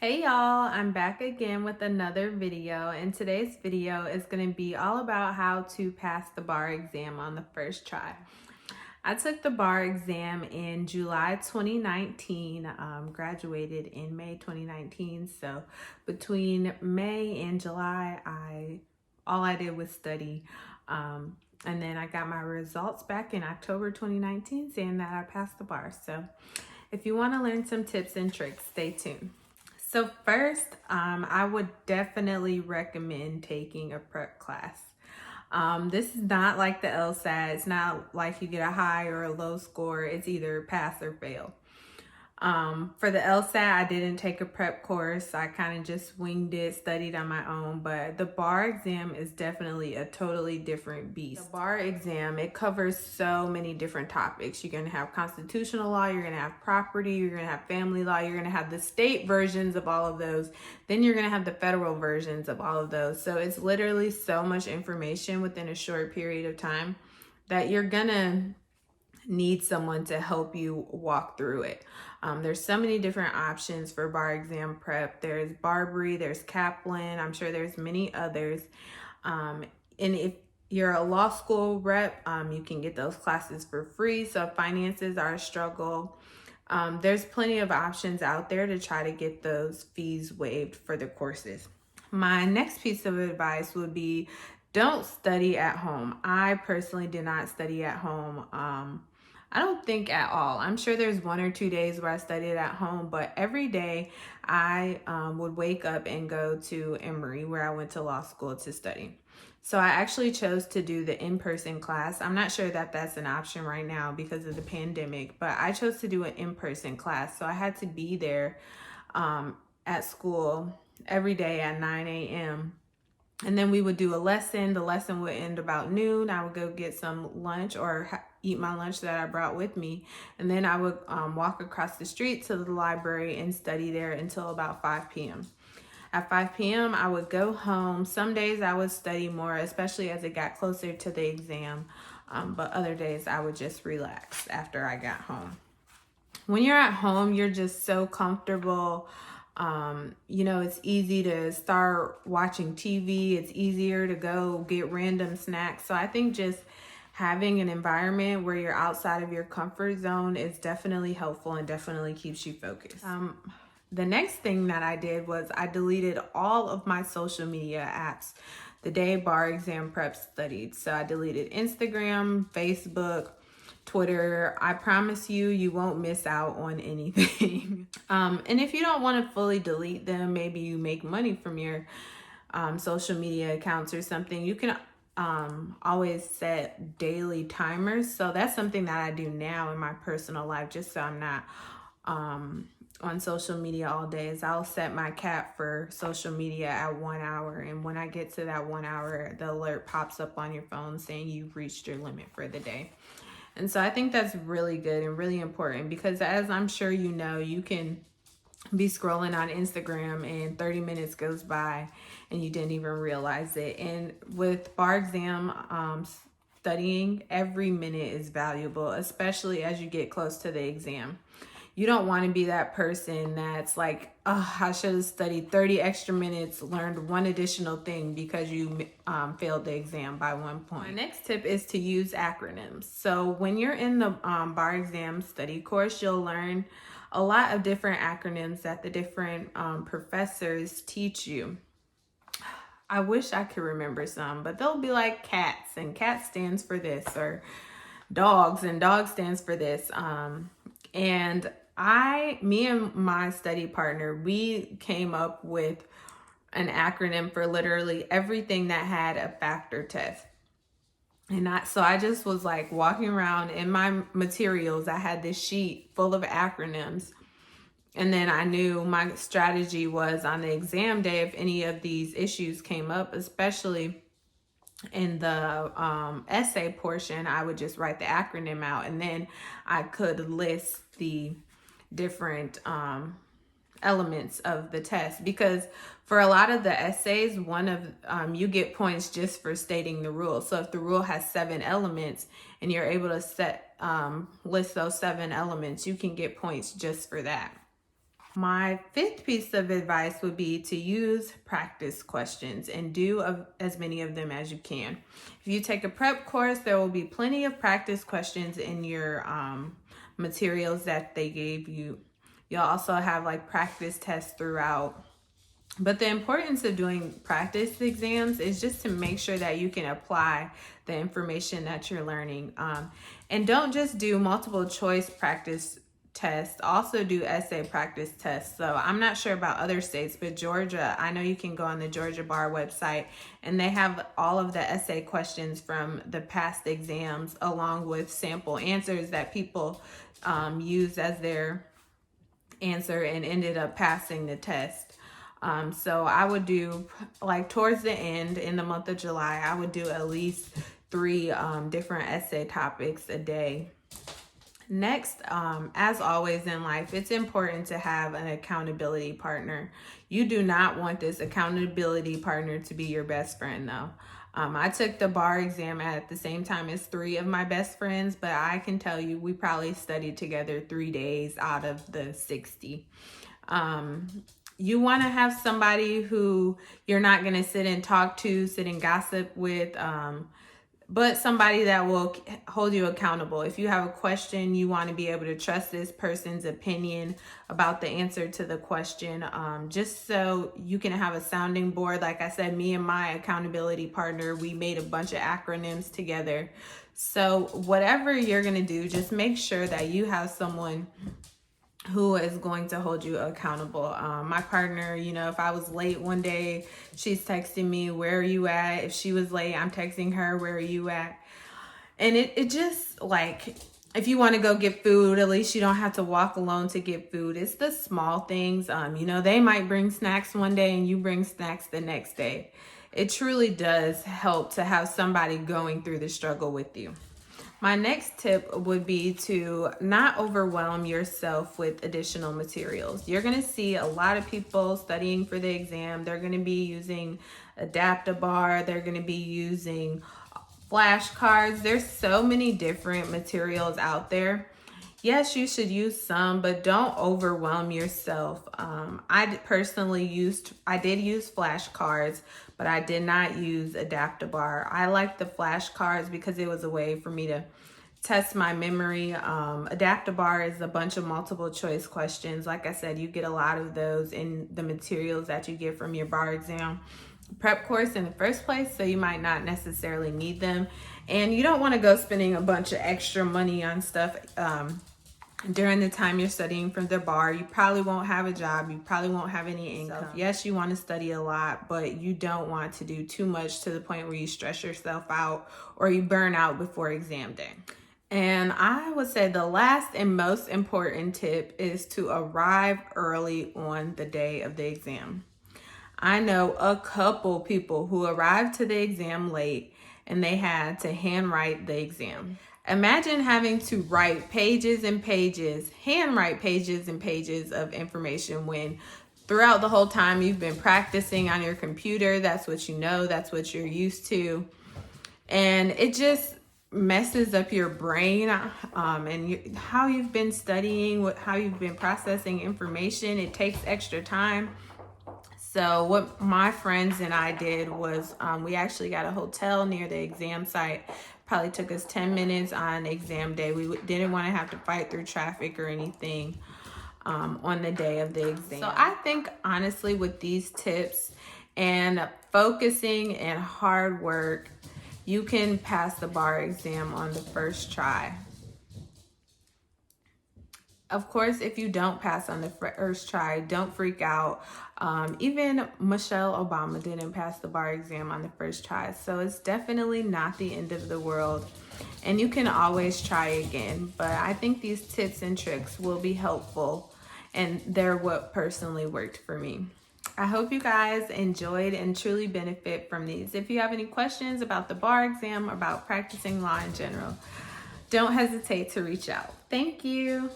Hey y'all, I'm back again with another video, and today's video is going to be all about how to pass the bar exam on the first try. I took the bar exam in July 2019, graduated in May 2019, so between May and July, all I did was study, and then I got my results back in October 2019 saying that I passed the bar. So if you want to learn some tips and tricks, stay tuned. So first, I would definitely recommend taking a prep class. This is not like the LSAT. It's not like you get a high or a low score. It's either pass or fail. For the LSAT, I didn't take a prep course. I kind of just winged it, studied on my own, but the bar exam is definitely a totally different beast. The bar exam, it covers so many different topics. You're going to have constitutional law, you're going to have property, you're going to have family law, you're going to have the state versions of all of those. Then you're going to have the federal versions of all of those. So it's literally so much information within a short period of time that you're going to need someone to help you walk through it. There's so many different options for bar exam prep. There's Barbary, there's Kaplan. I'm sure there's many others. And if you're a law school rep, you can get those classes for free. So if finances are a struggle, there's plenty of options out there to try to get those fees waived for the courses. My next piece of advice would be don't study at home. I personally did not study at home. I don't think at all. I'm sure there's 1 or 2 days where I studied at home, but every day I would wake up and go to Emory, where I went to law school, to study. So I actually chose to do the in-person class. I'm not sure that that's an option right now because of the pandemic, but I chose to do an in-person class. So I had to be there at school every day at 9 a.m. And then we would do a lesson. The lesson would end about noon. I would go get some lunch or eat my lunch that I brought with me. And then I would walk across the street to the library and study there until about 5 p.m. At 5 p.m., I would go home. Some days I would study more, especially as it got closer to the exam. But other days I would just relax after I got home. When you're at home, you're just so comfortable. It's easy to start watching TV. It's easier to go get random snacks. So I think just having an environment where you're outside of your comfort zone is definitely helpful and definitely keeps you focused. The next thing that I did was I deleted all of my social media apps the day bar exam prep studied. So I deleted Instagram, Facebook, Twitter. I promise you won't miss out on anything. And if you don't want to fully delete them, maybe you make money from your social media accounts or something, you can always set daily timers. So that's something that I do now in my personal life, just so I'm not on social media all day. Is I'll set my cap for social media at 1 hour, and when I get to that 1 hour, the alert pops up on your phone saying you've reached your limit for the day. And so I think that's really good and really important because, as I'm sure you know, you can be scrolling on Instagram and 30 minutes goes by and you didn't even realize it. And with bar exam studying, every minute is valuable, especially as you get close to the exam. You don't want to be that person that's like, oh, I should have studied 30 extra minutes, learned one additional thing because you failed the exam by 1 point. My next tip is to use acronyms. So when you're in the bar exam study course, you'll learn a lot of different acronyms that the different professors teach you. I wish I could remember some, but they'll be like CATS, and CAT stands for this, or dogs, and dog stands for this. And me and my study partner, we came up with an acronym for literally everything that had a factor test. And so I just was like walking around in my materials. I had this sheet full of acronyms. And then I knew my strategy was on the exam day, if any of these issues came up, especially in the essay portion, I would just write the acronym out, and then I could list the different elements of the test, because for a lot of the essays, you get points just for stating the rule. So if the rule has 7 elements and you're able to list those 7 elements, you can get points just for that. My fifth piece of advice would be to use practice questions and do as many of them as you can. If you take a prep course, there will be plenty of practice questions in your materials that they gave you. You'll also have like practice tests throughout. But the importance of doing practice exams is just to make sure that you can apply the information that you're learning. And don't just do multiple choice practice tests, also do essay practice tests. So I'm not sure about other states, but Georgia, I know you can go on the Georgia Bar website and they have all of the essay questions from the past exams along with sample answers that people used as their answer and ended up passing the test. So I would do, like towards the end in the month of July, I would do at least 3 different essay topics a day. Next, as always in life, it's important to have an accountability partner. You do not want this accountability partner to be your best friend though. I took the bar exam at the same time as 3 of my best friends, but I can tell you we probably studied together 3 days out of the 60. You want to have somebody who you're not going to sit and talk to, sit and gossip with, but somebody that will hold you accountable. If you have a question, you want to be able to trust this person's opinion about the answer to the question, just so you can have a sounding board. Like I said, me and my accountability partner, we made a bunch of acronyms together. So whatever you're going to do, just make sure that you have someone who is going to hold you accountable. My partner, you know, if I was late one day, she's texting me, where are you at? If she was late, I'm texting her, where are you at? And it just like, if you want to go get food, at least you don't have to walk alone to get food. It's the small things. You know, they might bring snacks one day and you bring snacks the next day. It truly does help to have somebody going through the struggle with you. My next tip would be to not overwhelm yourself with additional materials. You're going to see a lot of people studying for the exam. They're going to be using Adaptabar. They're going to be using flashcards. There's so many different materials out there. Yes, you should use some, but don't overwhelm yourself. I did use flashcards, but I did not use Adaptabar. I like the flashcards because it was a way for me to test my memory. Adaptabar is a bunch of multiple choice questions. Like I said, you get a lot of those in the materials that you get from your bar exam prep course in the first place, so you might not necessarily need them. And you don't want to go spending a bunch of extra money on stuff during the time you're studying for the bar. You probably won't have a job. You probably won't have any income. Yes, you want to study a lot, but you don't want to do too much to the point where you stress yourself out or you burn out before exam day. And I would say the last and most important tip is to arrive early on the day of the exam. I know a couple people who arrived to the exam late and they had to handwrite the exam. Imagine having to write pages and pages, handwrite pages and pages of information when throughout the whole time you've been practicing on your computer. That's what you know, that's what you're used to. And it just messes up your brain and how you've been studying, how you've been processing information. It takes extra time. So what my friends and I did was we actually got a hotel near the exam site. Probably took us 10 minutes on exam day. We didn't want to have to fight through traffic or anything on the day of the exam. So I think honestly with these tips and focusing and hard work, you can pass the bar exam on the first try. Of course, if you don't pass on the first try, don't freak out. Even Michelle Obama didn't pass the bar exam on the first try. So it's definitely not the end of the world. And you can always try again. But I think these tips and tricks will be helpful. And they're what personally worked for me. I hope you guys enjoyed and truly benefit from these. If you have any questions about the bar exam or about practicing law in general, don't hesitate to reach out. Thank you.